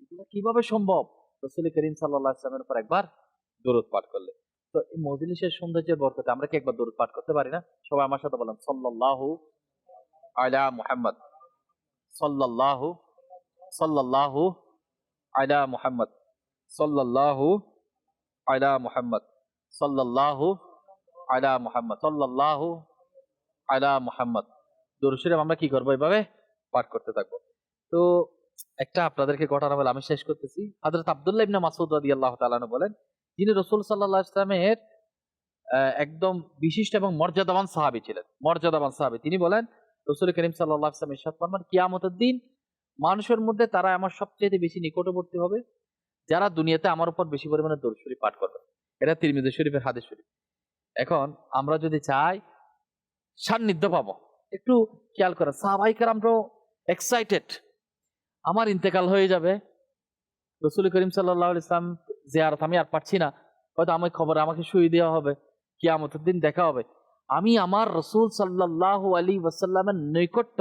এগুলো কিভাবে সম্ভব? রাসূল করিম সাল্লাল্লাহু আলাইহি ওয়াসাল্লামের উপর একবার দরুদ পাঠ করলে। তো এই মজলিসের সৌন্দর্যের বরকতে আমরা কি একবার দরুদ পাঠ করতে পারি না? সবাই আমার সাথে বলেন, সাল্লাল্লাহু আলা মুহাম্মদ, সাল্লাল্লাহু সাল্লাল্লাহু আলা মুহাম্মদ, সাল্লাল্লাহু আলা মুহাম্মদ, সাল্লাল্লাহু আলা মুহাম্মদ, সাল্লাল্লাহু আলা মুহাম্মদ। দরুদ শরীফ আমরা কি করবো? এইভাবে পাঠ করতে থাকবো। তো একটা আপনাদেরকে ঘটনা বলে আমি শেষ করতেছি। হযরত আব্দুল্লাহ ইবনে মাসউদ রাদিয়াল্লাহু তাআলা আনহু বলেন যিনি রাসূল সাল্লাল্লাহু আলাইহি ওয়াসাল্লামের একদম বিশিষ্ট এবং মর্যাদাবান সাহাবী ছিলেন, মর্যাদাবান সাহাবী। তিনি বলেন, রাসূল করিম সাল্লাল্লাহু আলাইহি ওয়াসাল্লাম ইরশাদ ফরমান, কিয়ামতের দিন মানুষের মধ্যে তারা আমার সবচেয়ে বেশি নিকটবর্তী হবে যারা দুনিয়াতে আমার উপর বেশি পরিমাণে দরুদ শরীফ পাঠ করবে। এটা তিরমিজি শরীফের হাদিস শরীফ। এখন আমরা যদি চাই সান্নিধ্য পাবো, একটু খেয়াল করেন, সাহাবায়ে কেরামরাও এক্সাইটেড, আমার ইন্তেকাল হয়ে যাবে, রাসূল করিম সাল্লাল্লাহু আলাইহি ওয়াসাল্লাম জিয়ারত আমি আর পাচ্ছি না, হয়তো আমার খবর আমাকে শুইয়ে দেওয়া হবে, কিয়ামতের দিন দেখা হবে, আমি আমার রাসূল সাল্লাল্লাহু আলাইহি ওয়াসাল্লামের নৈকট্য,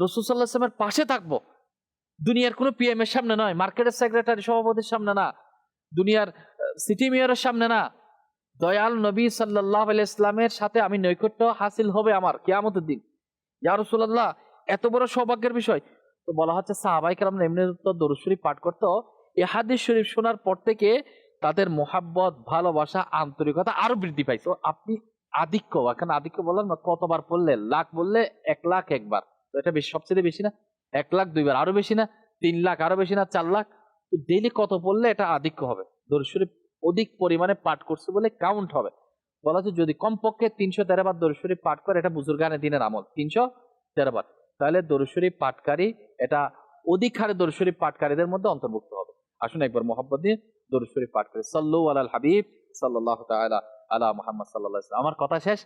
রাসূল সাল্লাল্লাহু আলাইহি ওয়াসাল্লামের পাশে থাকবো। দুনিয়ার কোনো পিএম এর সামনে নয়, মার্কেটের সেক্রেটারি সভাপতির সামনে না, দুনিয়ার সিটি মেয়রের সামনে না, দয়াল নবী সাল্লাল্লাহু আলাইহি ওয়াসাল্লামের সাথে আমি নৈকট্য হাসিল হবে আমার কিয়ামতের দিন। ইয়া রাসূলুল্লাহ, এত বড় সৌভাগ্যের বিষয়। তো বলা হচ্ছে সাহাবায়ে কেরাম এমনি তো দরুদ শরীফ পাঠ করতো, এই হাদিস শরীফ শোনার পর থেকে তাদের মোহাব্বত, ভালোবাসা, আন্তরিকতা আরো বৃদ্ধি পাইছে। আপনি আধিক্য, এখন আধিক্য বললেন না, কতবার পড়লে, লাখ বললে 1 লাখ একবার, তো এটা বেশি, সবচেয়ে বেশি না? 1 লাখ 2 বার, আরো বেশি না? 3 লাখ, আরো বেশি না? 4 লাখ? তো ডেইলি কত পড়লে এটা আধিক্য হবে? দরুদ শরীফ অধিক পরিমাণে পাঠ করছে বলে কাউন্ট হবে। বলা হচ্ছে যদি কমপক্ষে 313 বার দরুদ শরীফ পাঠ করে, এটা বুজুর্গানে দিনের আমল, 313 বার, তাহলে দরুদ শরীফ পাঠকারী, এটা অধিক হারে দরুদ শরীফ পাঠকারীদের মধ্যে অন্তর্ভুক্ত হবে। আসুন একবার মোহাব্বত দিয়ে দরুদ শরীফ পাঠ করি। সাল্লু আলাল হাবিব সাল্লাল্লাহু তাআলা আলা মুহাম্মদ সাল্লাল্লাহু আলাইহি ওয়াসাল্লাম। আমার কথা শেষ,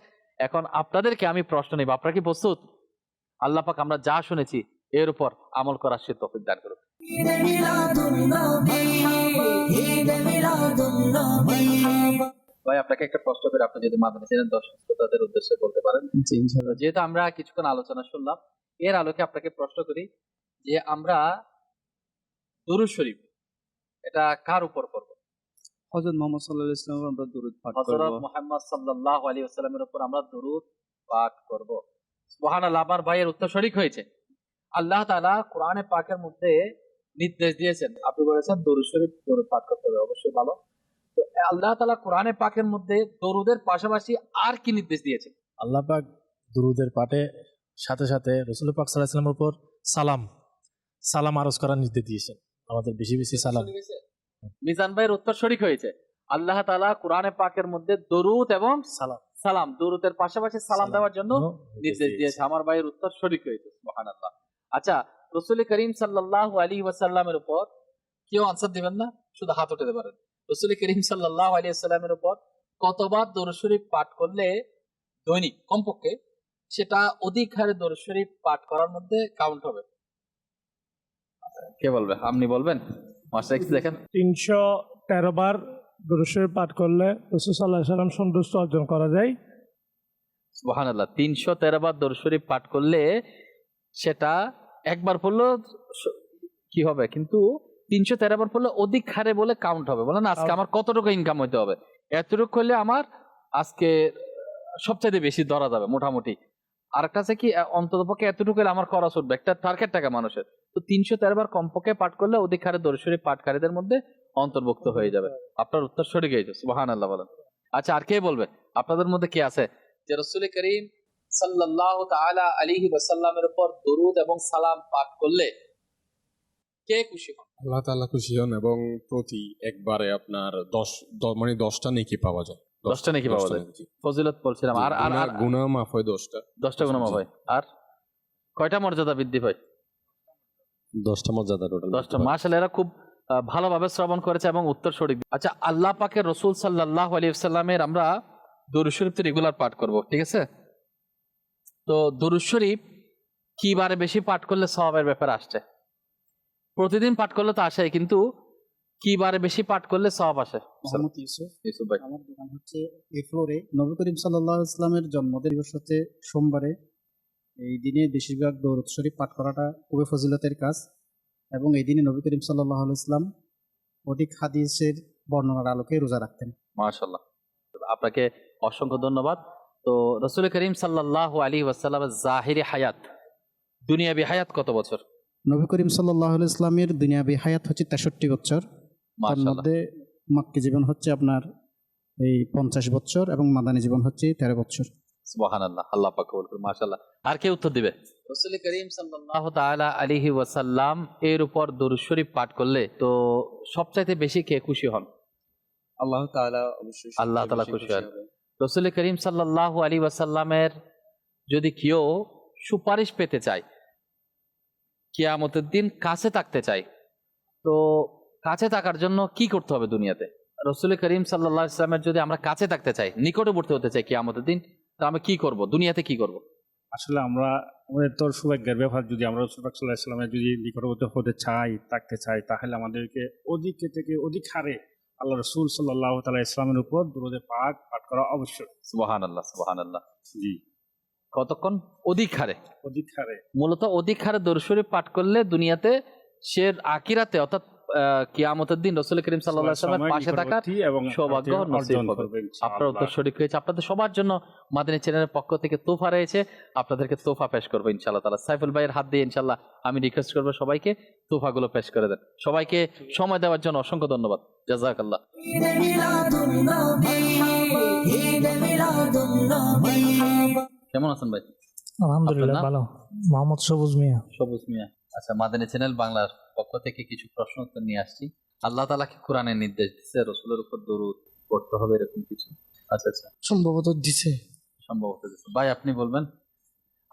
এখন আপনাদেরকে আমি প্রশ্ন নিব, আপনারা কি প্রস্তুত? আল্লাহ পাক আমরা যা শুনেছি এর উপর আমল করার সে তৌফিক দান করুন। ভাই, আপনাকে একটা প্রশ্ন করে, আপনি যদি মাদানী ছিলেন দর্শক শ্রোতাদের উদ্দেশ্যে বলতে পারেন। জি ইনশাআল্লাহ। যেহেতু আমরা কিছুক্ষণ আলোচনা শুনলাম, এর আলোকে আপনাকে প্রশ্ন করি যে আমরা দুরূদ শরীফ এটা কার উপর করব? হযরত মুহাম্মদ সাল্লাল্লাহু আলাইহি ওয়াসাল্লামের আমরা দরুদ পাঠ করব। হযরত মুহাম্মদ সাল্লাল্লাহু আলাইহি ওয়াসাল্লামের উপর আমরা দরুদ পাঠ করব। সুবহানাল্লাহ, আমার ভাইয়ের উত্তর সঠিক হয়েছে। আল্লাহ তাআলা কোরআনে পাকের মধ্যে নির্দেশ দিয়েছেন, আপনি বলেছেন দরুদ শরীফ দরুদ পাঠ করতে হবে, অবশ্যই ভালো। তো আল্লাহ তাআলা কোরআনে পাকের মধ্যে দরুদের পাশাপাশি আর কি নির্দেশ দিয়েছেন? আল্লাহ পাক দুরুদের পাঠে সাথে সাথে রাসূল পাক সাল্লাল্লাহু আলাইহি ওয়াসাল্লামের উপর সালাম আরজ করার নির্দেশ দিয়েছেন, আমাদের বেশি বেশি সালাম। মিজান ভাইয়ের উত্তর সঠিক হয়েছে। আল্লাহ তাআলা কোরআনে পাকের মধ্যে দরুদ এবং সালাম, দরুদের পাশাপাশি সালাম দেওয়ার জন্য নির্দেশ দিয়েছে। আমার ভাইয়ের উত্তর সঠিক হয়েছে, সুবহানাল্লাহ। আচ্ছা, রাসূল করিম সাল্লাল্লাহু আলাইহি ওয়াসাল্লামের উপর কেউ আনসার দিবেন না, শুধু হাত উঠাতে পারেন। রাসূল করিম সাল্লাল্লাহু আলাইহি ওয়াসাল্লামের উপর কতবার দরুদ শরীফ পাঠ করলে দৈনিক কমপক্ষে সেটা অধিক হারে দরুদ শরীফ পাঠ করার মধ্যে কাউন্ট হবে? কে বলবে? আপনি বলবেন? মাস্টার একটু দেখেন। 313 বার দরুদ শরীফ পাঠ করলে রাসূল সাল্লাল্লাহু আলাইহি ওয়াসাল্লাম সন্তুষ্ট অর্জন করা যায়। সুবহানাল্লাহ, 313 বার দরুদ শরীফ পাঠ করলে সেটা একবার পড়লেও কি হবে, কিন্তু 313 বার পড়লে অধিক হারে বলে কাউন্ট হবে। বলেন আজকে আমার কতটুকু ইনকাম হইতে হবে, এতটুকু হলে আমার আজকে সবচেয়ে বেশি ধরা যাবে মোটামুটি। আরেকটা আছে কি, অন্ততপক্ষে এতটুকু হলে আমার খরচ উঠবে, একটা টার্গেট টাকা মানুষের। তো 313 বার কমপক্ষে পাঠ করলে অধিক হারে দরুদ শরীফ পাঠকারীদের মধ্যে অন্তর্ভুক্ত হয়ে যাবে। আপনার উত্তর সঠিক হয়েছে, সুবহানাল্লাহ বলেন। আচ্ছা, আর কে বলবে আপনাদের মধ্যে কে আছে যে রাসূল করিম সাল্লাল্লাহু তাআলা আলাইহি ওয়াসাল্লামের উপর দরুদ এবং সালাম পাঠ করলে কে খুশি হন? আল্লাহ তাআলা খুশি হন এবং প্রতি একবারে আপনার 10টা নেকি পাওয়া যায়। 10টা নেকি পাওয়া যায়, ফজিলত বলছিলাম। আর আর গুনাহ মাফ হয় 10টা গুনাহ মাফ হয়। আর কয়টা মর্যাদা বৃদ্ধি পায়? 10টা মর্যাদা টোটাল। 10টা। মাশাআল্লাহ, এরা খুব ভালোভাবে শ্রবণ করেছে এবং উত্তর সঠিক। আচ্ছা, আল্লাহ পাকের রাসূল সাল্লাল্লাহু আলাইহি ওয়াসাল্লামের আমরা দরুদ শরীফ রেগুলার পাঠ করব, ঠিক আছে? তো দরুদ শরীফ কি বারে বেশি পাঠ করলে সওয়াবের ব্যাপার আসছে? প্রতিদিন পাঠ করলে তো আসে, কিন্তু কি বারে বেশি পাঠ করলে সওয়াব আসে? মোহাম্মদ ইউসুফ ভাই, আমার দোকান হচ্ছে এই ফ্লোরে। নবী করিম সাল্লাল্লাহু আলাইহি ওয়াসাল্লামের জন্মদিন দিবস হচ্ছে সোমবারে। এই দিনে বেশিরভাগ দরুদ শরীফ পাঠ করাটা খুবই ফজিলতের কাজ, এবং এই দিনে নবী করিম সাল্লাল্লাহু আলাইহি ওয়াসাল্লাম অধিক হাদিসের বর্ণনার আলোকে রোজা রাখতেন। মাশাআল্লাহ, আপনাকে অসংখ্য ধন্যবাদ। তো রাসূল করিম সাল্লাল্লাহু আলাইহি ওয়াসাল্লামের জাহিরি হায়াত, দুনিয়াবি হায়াত কত বছর? নবী করিম সাল্লাল্লাহু আলাইহি ওয়াসাল্লামের দুনিয়াবি হায়াত হচ্ছে 63 বছর। তার মাশাআল্লাহ। মধ্যে মক্কি জীবন হচ্ছে আপনার এই 50 বছর এবং মাদানী জীবন হচ্ছে 13 বছর। সুবহানাল্লাহ, আল্লাহ পাক কবুল করুন। মাশাআল্লাহ। আর কে উত্তর দিবে? রাসূল করিম সাল্লাল্লাহু তাআলা আলাইহি ওয়াসাল্লাম এর উপর দরুদ শরীফ পাঠ করলে তো সবচাইতে বেশি কে খুশি হন? আল্লাহ তাআলা অবশ্যই আল্লাহ তাআলা বেশি খুশি হন। হবে। রসুল করিম সাল্লাল্লাহু আলাইহি ওয়াসাল্লামের যদি কেউ সুপারিশ পেতে চায়, কিয়ামতের দিন কাছে থাকতে চায়, তো কাছে থাকার জন্য কি করতে হবে দুনিয়াতে? রসুল করিম সাল্লাল্লাহু আলাইহি ওয়াসাল্লামের যদি আমরা কাছে থাকতে চাই, নিকটবর্তী হতে চাই কিয়ামতের দিন, তো আমরা কি করব? দুনিয়াতে কি করব? আসলে আমরা আমাদের তোর সৌভাগ্যের ব্যাপার, যদি আমরা রাসূল পাক সাল্লাল্লাহু আলাইহি ওয়াসাল্লামের যদি নিকটবর্তী হতে চাই, থাকতে চাই, তাহলে আমাদেরকে অধিক থেকে অধিক হারে আল্লাহ রাসূল সাল্লাল্লাহু তাআলা ইসলামের উপর দুরূদে পাক পাঠ করা আবশ্যক। সুবহানাল্লাহ, সুবহানাল্লাহ। জি, কতক্ষণ? অধিক হারে। অধিক হারে। মূলত অধিক হারে দরুদ শরীফ পাঠ করলে দুনিয়াতে সে আখিরাতে অর্থাৎ কিয়ামতের দিন রাসূল করিম সাল্লাল্লাহু আলাইহি ওয়াসাল্লামের পাশে থাকার এবং সৌভাগ্য নসিব হবে। আপনারা উত্তর সঠিক হয়েছে। আপনাদের সবার জন্য মাদানী চ্যানেলের পক্ষ থেকে তোফা রয়েছে, আপনাদেরকে তোফা পেশ করবো ইনশাআল্লাহ তাআলা। সাইফুল ভাইয়ের হাত দিয়ে ইনশাআল্লাহ আমি রিকোয়েস্ট করবো সবাইকে তোফাগুলো পেশ করে দেন। সবাইকে সময় দেওয়ার জন্য অসংখ্য ধন্যবাদ। জাযাকাল্লাহ। কেমন আছেন ভাই? আলহামদুলিল্লাহ আপনার নাম? ভালো। মোহাম্মদ সবুজ মিয়া। সবুজ মিয়া। আচ্ছা, মাদানী চ্যানেল বাংলার পক্ষ থেকে কিছু প্রশ্ন উত্তর নিয়ে আসছি। আল্লাহ তাআলা কি কোরআনে নির্দেশ দিচ্ছে রাসূলের উপর দরুদ পড়তে হবে এরকম কিছু? আচ্ছা আচ্ছা, সম্ভবত দিছে। সম্ভবত দিচ্ছে। ভাই আপনি বলবেন,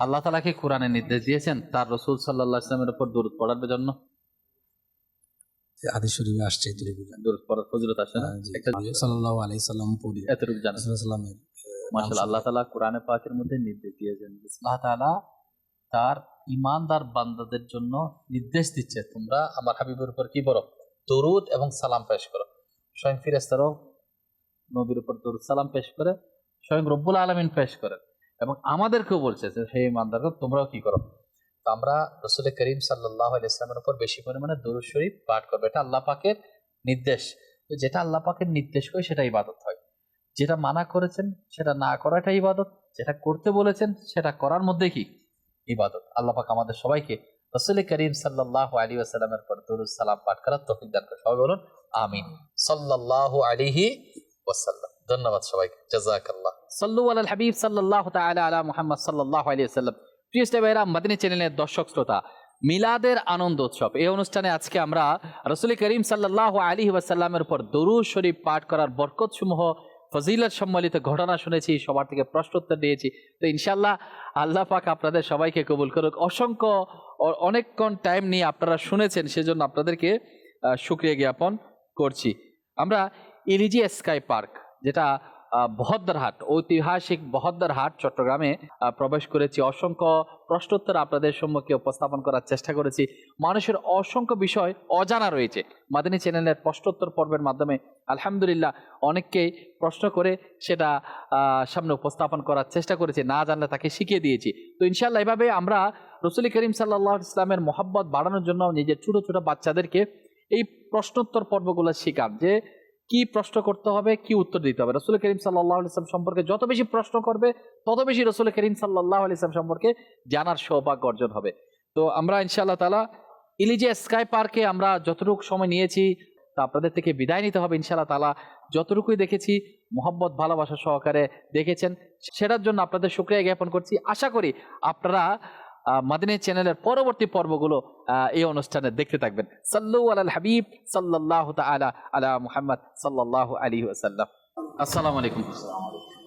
আল্লাহ তাআলা কি কোরআনে নির্দেশ দিয়েছেন তার রাসূল সাল্লাল্লাহু আলাইহি ওয়াসাল্লামের উপর দরুদ পড়ার জন্য? হাদিস শরীফে আসছে দরুদ পড়ার ফজিলত আছে না? একটা সাল্লাল্লাহু আলাইহি সাল্লাম পড়ি এতটুকু জানেন। সাল্লামের মাশাআল্লাহ, আল্লাহ তাআলা কোরআনে পাকের মধ্যে নির্দেশ দিয়েছেন। আল্লাহ তাআলা তার ঈমানদার বান্দাদের জন্য নির্দেশ দিচ্ছে, তোমরা আমার হাবিবের উপর কি করো? দরুদ এবং সালাম পেশ করো। স্বয়ং ফেরেশতারাও নবীর উপর দরুদ সালাম পেশ করে, স্বয়ং রব্বুল আলামিন পেশ করেন এবং আমাদেরকেও বলছে যে হে ঈমানদারগণ তোমরাও কি করো? তো আমরা রাসূল করিম সাল্লাল্লাহু আলাইহি ওয়াসাল্লামের উপর বেশি পরিমাণে দরুদ শরীফ পাঠ করব। এটা আল্লাহ পাকের নির্দেশ। তো যেটা আল্লাহ পাকের নির্দেশ হয় সেটা ইবাদত হয়, যেটা মানা করেছেন সেটা না করাটা ইবাদত, যেটা করতে বলেছেন সেটা করার মধ্যে কি ইবাদত। আল্লাহ পাক আমাদের সবাইকে রাসূল করিম সাল্লাল্লাহু আলাইহি ওয়াসাল্লামের উপর দরুদ সালাম পাঠ করার তৌফিক দান করুন। সবাই বলুন আমিন। সাল্লাল্লাহু আলাইহি ওয়াসাল্লাম। ধন্যবাদ সবাইকে। জাযাকাল্লাহ। সাল্লু আলাল হাবিব সাল্লাল্লাহু তাআলা আলা মুহাম্মদ সাল্লাল্লাহু আলাইহি ওয়াসাল্লাম। প্রিয় ভাইরা, মাদানী চ্যানেলের দর্শক শ্রোতা, মিলাদের আনন্দ উৎসব এই অনুষ্ঠানে আজকে আমরা রাসূল করিম সাল্লাল্লাহু আলাইহি ওয়াসাল্লামের উপর দরুদ শরীফ পাঠ করার বরকত সমূহ, ফজিলত সম্মিলিত ঘটনা শুনেছি, সবার থেকে প্রশ্ন উত্তর দিয়েছি। তো ইনশাআল্লাহ আল্লাহ পাক আপনাদের সবাইকে কবুল করুক। অসংখ্য অনেকক্ষণ টাইম নিয়ে আপনারা শুনেছেন, সেজন্য আপনাদেরকে শুকরিয়া জ্ঞাপন করছি। আমরা ইলিজি স্কাই পার্ক, যেটা বহদ্দারহাট, ঐতিহাসিক বহদ্দারহাট চট্টগ্রামে প্রবেশ করেছি। অসংখ্য প্রশ্নোত্তর আপনাদের সম্মুখে উপস্থাপন করার চেষ্টা করেছি। মানুষের অসংখ্য বিষয় অজানা রয়েছে। মাদানী চ্যানেলের প্রশ্নোত্তর পর্বের মাধ্যমে আলহামদুলিল্লাহ অনেককেই প্রশ্ন করে সেটা সামনে উপস্থাপন করার চেষ্টা করেছি, না জানলে তাকে শিখিয়ে দিয়েছি। তো ইনশাআল্লাহ এভাবে আমরা রাসূল করিম সাল্লাল্লাহু আলাইহি ওয়াসাল্লামের মহব্বত বাড়ানোর জন্য নিজের ছোট ছোট বাচ্চাদেরকে এই প্রশ্নোত্তর পর্বগুলো শেখান, যে কি প্রশ্ন করতে হবে, কি উত্তর দিতে হবে। রাসূল করিম সাল্লাল্লাহু আলাইহি ওয়াসাল্লাম সম্পর্কে যত বেশি প্রশ্ন করবে তত বেশি রাসূল করিম সাল্লাল্লাহু আলাইহি ওয়াসাল্লাম সম্পর্কে জানার সৌভাগ্য অর্জন হবে। তো আমরা ইনশাআল্লাহ তাআলা ইলিজি স্কাই পার্কে আমরা যতটুকু সময় নিয়েছি তা আপনাদের থেকে বিদায় নিতে হবে ইনশাআল্লাহ তাআলা। যতটুকুই দেখেছি মোহাব্বত ভালোবাসা সহকারে দেখেছেন, সেটার জন্য আপনাদের শুকরিয়া জ্ঞাপন করছি। আশা করি আপনারা মাদানী চ্যানেলের পরবর্তী পর্বগুলো এই অনুষ্ঠানে দেখতে থাকবেন। সাল্লু আলাল হাবিব সাল্লাল্লাহু তাআলা আলা মুহাম্মদ সাল্লাল্লাহু আলাইহি ওয়াসাল্লাম। আসসালামু আলাইকুম।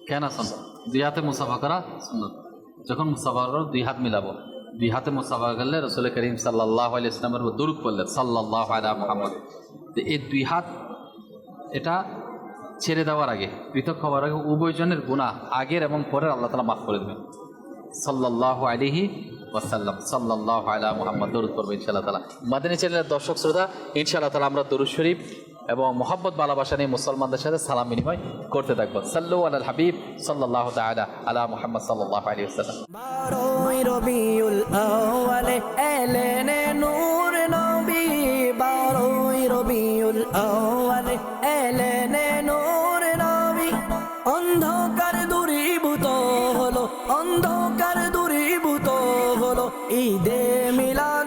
কেন আছেন? দুই হাতে মুসাফা করা সুন্নাত। যখন মুসাফা করব দুই হাত মিলাবো, দুই হাতে মুসাফা করলে রাসূল করিম সাল্লাল্লাহু আলাইহি ওয়াসাল্লামের উপর দরুদ পড়লে সাল্লাল্লাহু আলা মুহাম্মদ। তো এই দুই হাত এটা ছেড়ে দেওয়ার আগে, পৃথক হওয়ার আগে উভয়জনের গুনাহ আগের এবং পরের আল্লাহ তাআলা মাফ করে দেবেন। সাল্লাল্লাহু আলাইহি ওয়াসাল্লাম, সাল্লাল্লাহু আলা মুহাম্মদ দরুদ পড়বে ইনশাআল্লাহ তাআলা। মাদানী চ্যানেলের দর্শক শ্রোতা, ইনশাআল্লাহ তাআলা আমরা দরুদ শরীফ এবং মোহাব্বত ভালোবাসা নিয়ে মুসলমানদের সাথে সালাম বিনিময় করতে থাকবো। সাল্লু আলাল হাবিব সাল্লাল্লাহু তাআলা আলা মুহাম্মদ সাল্লাল্লাহু আলাইহি ওয়াসাল্লাম। বারোই রবিউল আউয়ালে এলেন নূর নবী, বারোই রবিউল আউয়ালে এলেন নূর নবী। অন্ধকার দূরীভূত হলো, অন্ধকার দূরীভূত হলো ঈদে মিলাদ।